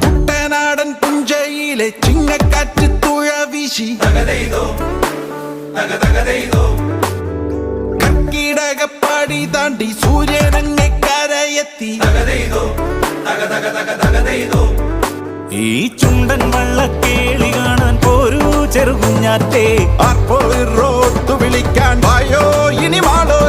കുട്ടനാടൻ പുഞ്ചയിലെ ചിങ്ങക്കാറ്റ് തുഴ വീശി കർക്കിടകപ്പാടി താണ്ടി സൂര്യനങ്ങെ കരയെത്തി. ഈ ചുണ്ടൻ വള്ളക്കേളി കാണാൻ പോരൂ ചെറുകുഞ്ഞാറ്റേ, ആർപ്പോളിറോത്തു വിളിക്കാൻ വായോ ഇനി മാടോ.